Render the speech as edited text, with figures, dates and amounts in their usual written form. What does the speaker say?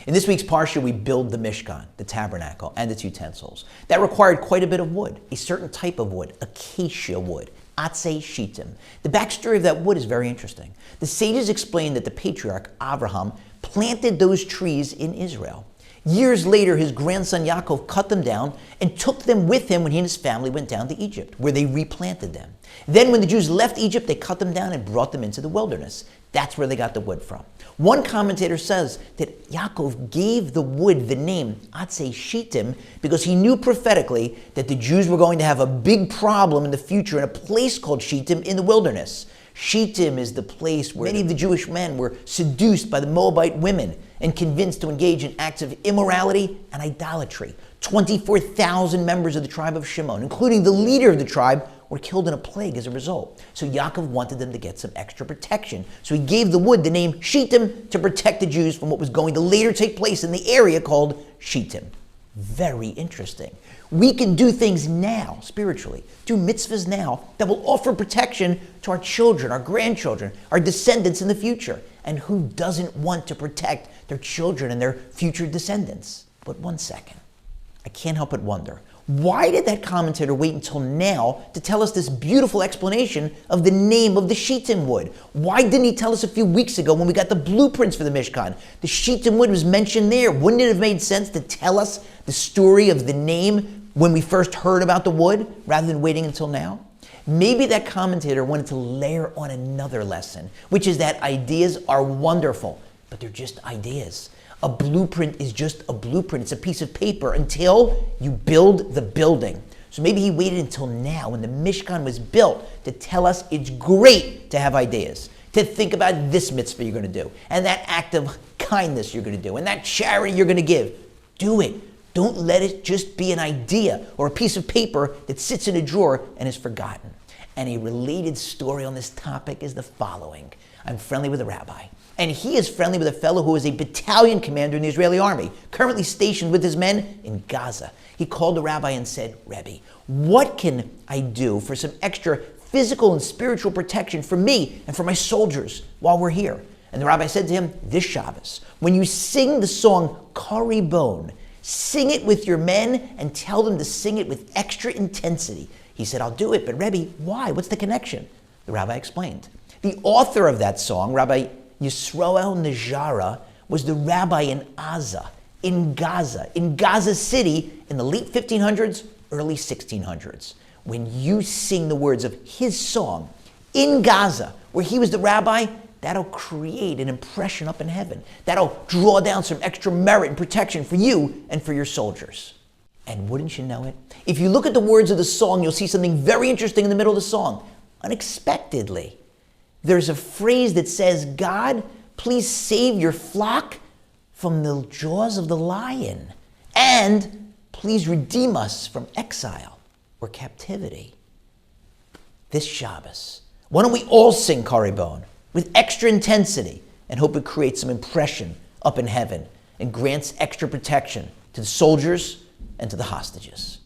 In this week's Parsha, we build the Mishkan, the tabernacle, and its utensils. That required quite a bit of wood, a certain type of wood, acacia wood, atzei shittim. The backstory of that wood is very interesting. The sages explain that the patriarch, Abraham, planted those trees in Israel. Years later, his grandson Yaakov cut them down and took them with him when he and his family went down to Egypt, where they replanted them. Then when the Jews left Egypt, they cut them down and brought them into the wilderness. That's where they got the wood from. One commentator says that Yaakov gave the wood the name atzei shittim because he knew prophetically that the Jews were going to have a big problem in the future in a place called Shittim in the wilderness. Shittim is the place where many of the Jewish men were seduced by the Moabite women and convinced to engage in acts of immorality and idolatry. 24,000 members of the tribe of Shimon, including the leader of the tribe, were killed in a plague as a result. So Yaakov wanted them to get some extra protection. So he gave the wood the name Shittim to protect the Jews from what was going to later take place in the area called Shittim. Very interesting. We can do things now, spiritually, do mitzvahs now that will offer protection to our children, our grandchildren, our descendants in the future. And who doesn't want to protect their children and their future descendants? But one second, I can't help but wonder, why did that commentator wait until now to tell us this beautiful explanation of the name of the Shittim wood? Why didn't he tell us a few weeks ago when we got the blueprints for the Mishkan? The Shittim wood was mentioned there. Wouldn't it have made sense to tell us the story of the name when we first heard about the wood rather than waiting until now? Maybe that commentator wanted to layer on another lesson, which is that ideas are wonderful, but they're just ideas. A blueprint is just a blueprint. It's a piece of paper until you build the building. So maybe he waited until now when the Mishkan was built to tell us it's great to have ideas, to think about this mitzvah you're going to do, and that act of kindness you're going to do, and that charity you're going to give. Do it. Don't let it just be an idea or a piece of paper that sits in a drawer and is forgotten. And a related story on this topic is the following. I'm friendly with a rabbi, and he is friendly with a fellow who is a battalion commander in the Israeli army, currently stationed with his men in Gaza. He called the rabbi and said, Rebbe, what can I do for some extra physical and spiritual protection for me and for my soldiers while we're here? And the rabbi said to him, this Shabbos, when you sing the song Kari Bone, sing it with your men and tell them to sing it with extra intensity. He said, I'll do it, but Rebbe, why? What's the connection? The rabbi explained. The author of that song, Rabbi Yisroel Najara, was the rabbi in Gaza City in the late 1500s, early 1600s. When you sing the words of his song in Gaza, where he was the rabbi, that'll create an impression up in heaven. That'll draw down some extra merit and protection for you and for your soldiers. And wouldn't you know it? If you look at the words of the song, you'll see something very interesting in the middle of the song. Unexpectedly, there's a phrase that says, God, please save your flock from the jaws of the lion, and please redeem us from exile or captivity. This Shabbos, why don't we all sing Kari Bone with extra intensity and hope it creates some impression up in heaven and grants extra protection to the soldiers and to the hostages.